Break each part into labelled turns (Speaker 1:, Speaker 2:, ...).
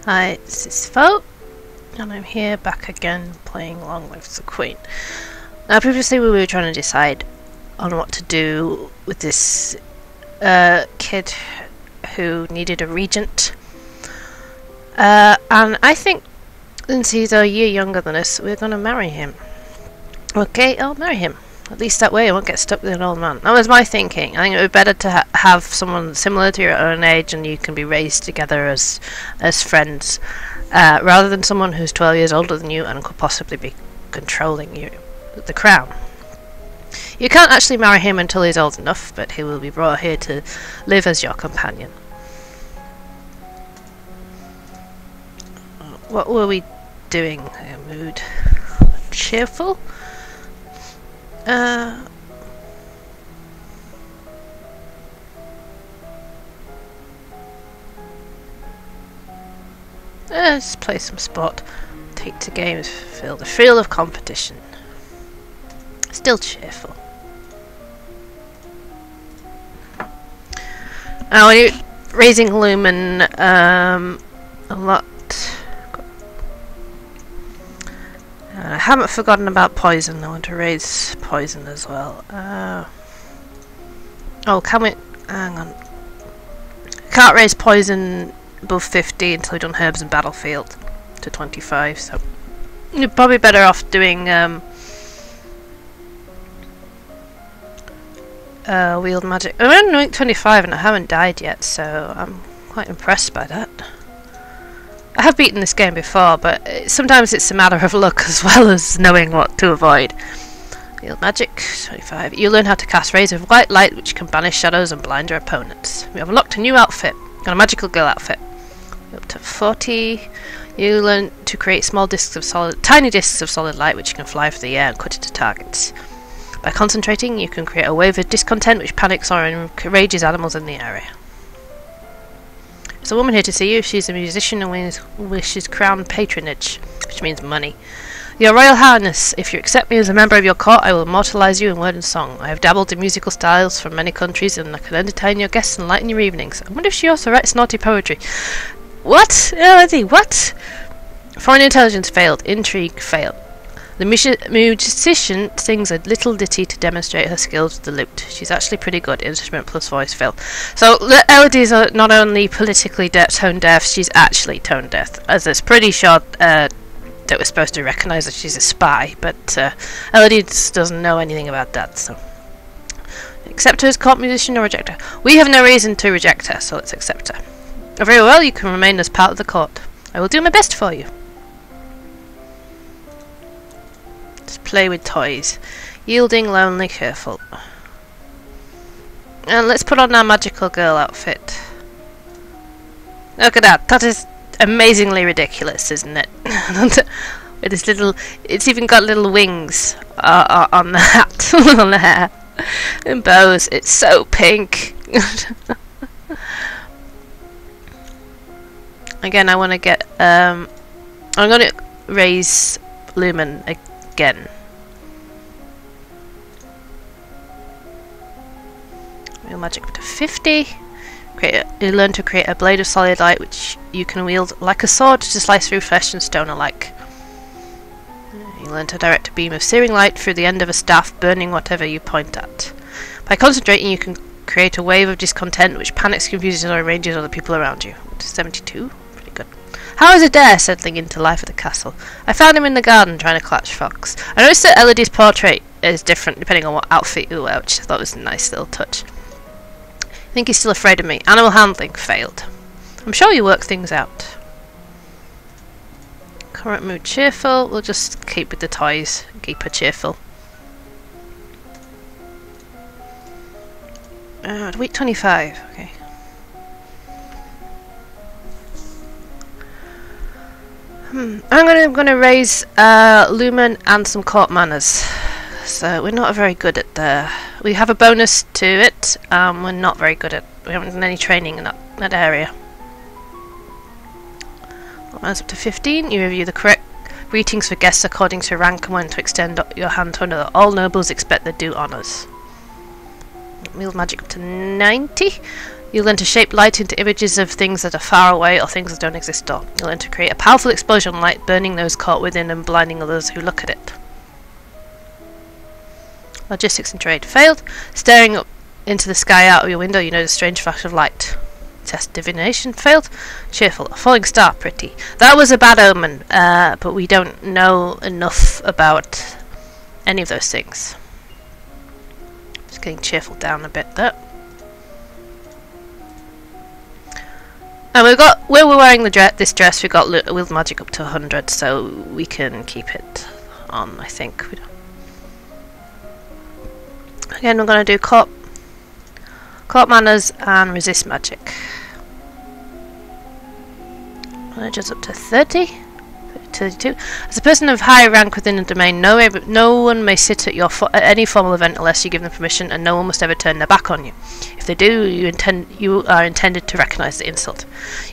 Speaker 1: Hi, this is Phoephoe, and I'm here back again playing Long Live the Queen. Now previously we were trying to decide on what to do with this kid who needed a regent. And I think since he's a year younger than us, we're going to marry him. Okay, I'll marry him. At least that way I won't get stuck with an old man. That was my thinking. I think it would be better to have someone similar to your own age and you can be raised together as friends, rather than someone who's 12 years older than you and could possibly be controlling you, the crown. You can't actually marry him until he's old enough, but he will be brought here to live as your companion. What were we doing? Mood cheerful? Let's play some sport. Take to games, fill the field of competition. Still cheerful. Now when you're raising lumen, a lot. I haven't forgotten about poison. I want to raise poison as well. Oh, can we? Hang on. Can't raise poison above 50 until we've done herbs and battlefield to 25. So you're probably better off doing wield magic. I'm only doing 25 and I haven't died yet, so I'm quite impressed by that. I have beaten this game before, but sometimes it's a matter of luck as well as knowing what to avoid. Field magic, 25. You learn how to cast rays of white light which can banish shadows and blind your opponents. We have unlocked a new outfit, got a magical girl outfit. Up to 40. You learn to create small discs of tiny discs of solid light which can fly through the air and cut into targets. By concentrating, you can create a wave of discontent which panics or enrages animals in the area. There's a woman here to see you. She's a musician and wishes crown patronage, which means money. Your Royal Highness, if you accept me as a member of your court, I will immortalise you in word and song. I have dabbled in musical styles from many countries and I can entertain your guests and lighten your evenings. I wonder if she also writes naughty poetry. What? What? Foreign intelligence failed. Intrigue failed. The musician sings a little ditty to demonstrate her skills with the lute. She's actually pretty good. Instrument plus voice failed. So Elodie's are not only politically tone deaf, she's actually tone deaf. As it's pretty sure that we're supposed to recognise that she's a spy, but Elodie just doesn't know anything about that. So accept her as court musician or reject her. We have no reason to reject her, so let's accept her. Very well, you can remain as part of the court. I will do my best for you. Play with toys. Yielding, lonely, careful. And let's put on our magical girl outfit. Look at that. That is amazingly ridiculous, isn't it? With this little... It's even got little wings on the hat. On the hair. And bows. It's so pink. Again, I want to get... I'm going to raise lumen again. Real magic up to 50. You learn to create a blade of solid light which you can wield like a sword to slice through flesh and stone alike. You learn to direct a beam of searing light through the end of a staff, burning whatever you point at. By concentrating, you can create a wave of discontent which panics, confuses, or enrages other people around you. 72. Pretty good. How is Adair settling into life at the castle? I found him in the garden trying to catch fox. I noticed that Elodie's portrait is different depending on what outfit you wear, which I thought was a nice little touch. I think he's still afraid of me. Animal handling failed. I'm sure you work things out. Current mood cheerful. We'll just keep with the toys. Keep her cheerful. Week 25. Okay. I'm gonna raise lumen and some court manners. So we're not very good at the... We have a bonus to it. We're not very good at... We haven't done any training in that area. That's up to 15. You review the correct greetings for guests according to rank and when to extend your hand to another. All nobles expect their due honours. Wield magic up to 90. You'll learn to shape light into images of things that are far away or things that don't exist at all. You'll learn to create a powerful explosion of light, burning those caught within and blinding others who look at it. Logistics and trade. Failed. Staring up into the sky out of your window, you notice a strange flash of light. Test divination. Failed. Cheerful. A falling star. Pretty. That was a bad omen, but we don't know enough about any of those things. Just getting cheerful down a bit there. And we've got, where we're wearing this dress, we've got wield magic up to 100, so we can keep it on, I think. Again, we're going to do court manners and resist magic. Just up to 30. 32. As a person of high rank within a domain, no one may sit at at any formal event unless you give them permission, and no one must ever turn their back on you. If they do, you are intended to recognise the insult.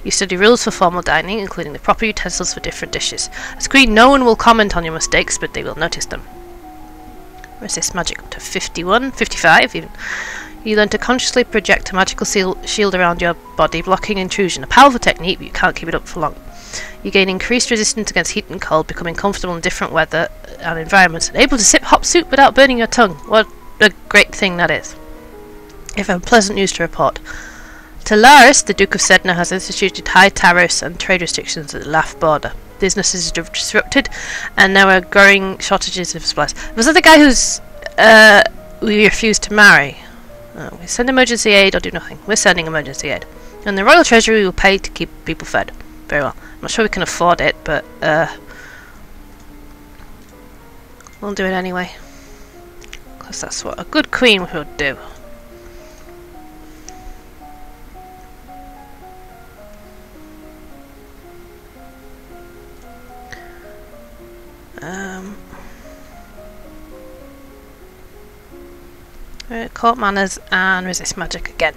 Speaker 1: You study rules for formal dining, including the proper utensils for different dishes. As queen, no one will comment on your mistakes, but they will notice them. Resist magic up to 51, 55 even. You learn to consciously project a magical shield around your body, blocking intrusion. A powerful technique, but you can't keep it up for long. You gain increased resistance against heat and cold, becoming comfortable in different weather and environments, and able to sip hot soup without burning your tongue. What a great thing that is. If unpleasant news to report. Talaris, the Duke of Sedna, has instituted high tariffs and trade restrictions at the Laff border. Businesses are disrupted, and there are growing shortages of supplies. Was that the guy who's we refused to marry? We send emergency aid or do nothing. We're sending emergency aid. And the Royal Treasury will pay to keep people fed. Very well. I'm not sure we can afford it, but we'll do it anyway. Because that's what a good queen would do. Court manners and resist magic again.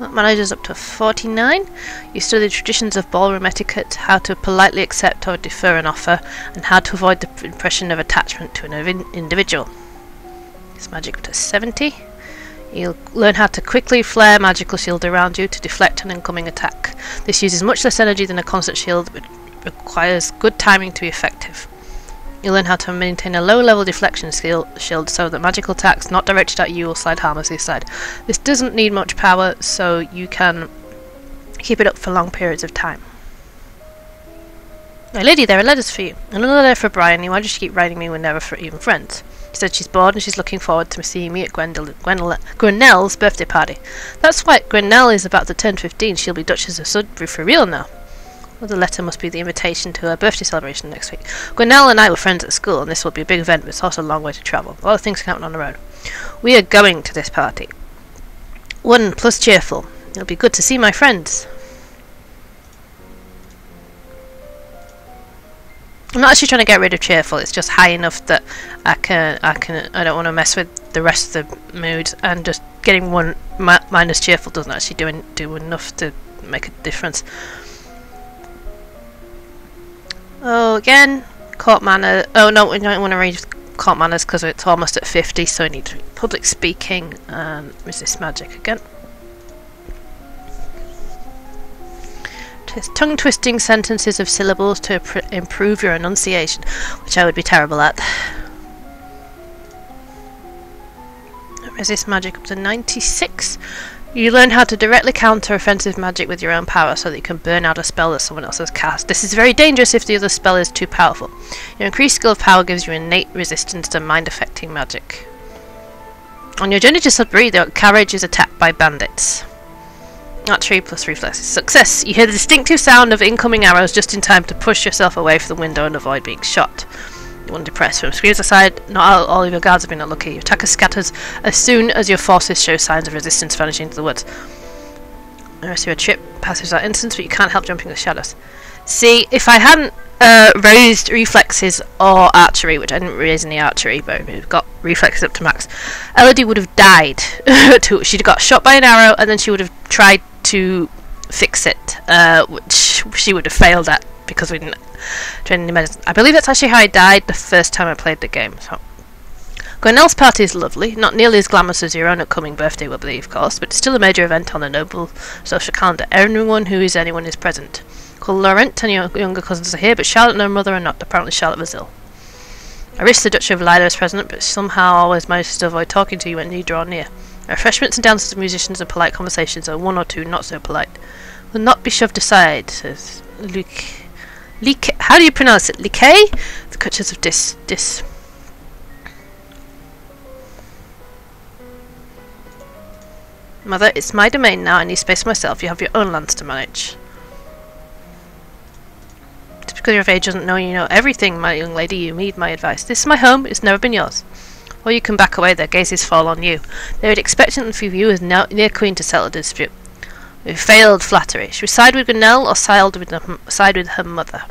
Speaker 1: That manages up to 49. You study the traditions of ballroom etiquette, how to politely accept or defer an offer, and how to avoid the impression of attachment to an individual. It's magic up to 70. You'll learn how to quickly flare magical shield around you to deflect an incoming attack. This uses much less energy than a constant shield, but requires good timing to be effective. You'll learn how to maintain a low-level deflection shield so that magical attacks not directed at you will slide harmlessly aside. This doesn't need much power, so you can keep it up for long periods of time. My lady, there are letters for you. Another letter for Bryony. Why does she keep writing me when never even friends? She said she's bored and she's looking forward to seeing me at Grenell's birthday party. That's right, Grenell is about to turn 15. She'll be Duchess of Sudbury for real now. Well, the letter must be the invitation to her birthday celebration next week. Grenell and I were friends at school, and this will be a big event, but it's also a long way to travel. A lot of things can happen on the road. We are going to this party. 1 plus cheerful. It'll be good to see my friends. I'm not actually trying to get rid of cheerful. It's just high enough that I don't want to mess with the rest of the moods, and just getting 1 minus cheerful doesn't actually do enough to make a difference. Oh, again, court manner. Oh no, we don't want to read court manners because it's almost at 50, so we need public speaking and resist magic again. Tongue-twisting sentences of syllables to improve your enunciation, which I would be terrible at. Resist magic up to 96. You learn how to directly counter offensive magic with your own power so that you can burn out a spell that someone else has cast. This is very dangerous if the other spell is too powerful. Your increased skill of power gives you innate resistance to mind-affecting magic. On your journey to Sudbury, the carriage is attacked by bandits. Archery plus reflexes. Success! You hear the distinctive sound of incoming arrows just in time to push yourself away from the window and avoid being shot. One depressed. From screens aside, not all of your guards have been unlucky. Your attacker scatters as soon as your forces show signs of resistance, vanishing into the woods. The rest of your trip passes without instance, but you can't help jumping in the shadows. See, if I hadn't raised reflexes or archery, which I didn't raise any archery, but we've got reflexes up to max, Elodie would have died. She'd have got shot by an arrow, and then she would have tried to fix it, which she would have failed at because we didn't train any medicine. I believe that's actually how I died the first time I played the game. So Gwenelle's party is lovely, not nearly as glamorous as your own upcoming birthday will be, of course, but it's still a major event on the noble social calendar. Anyone is present. Uncle Laurent and your younger cousins are here, but Charlotte and her mother are not. Apparently Charlotte was ill. I wish the Duchy of Lila was present, but somehow I always managed to avoid talking to you when you draw near. Refreshments and dances of musicians and polite conversations, or one or two not so polite, will not be shoved aside, says Luc. How do you pronounce it? Liquet? The Duchess of Dis. Mother, it's my domain now. I need space for myself. You have your own lands to manage. Just because you're of age doesn't know you know everything, my young lady. You need my advice. This is my home. It's never been yours. Or you can back away. Their gazes fall on you. They would expect you as near queen to settle the dispute. We failed flattery. Should we side with Gwenelle or side with her mother?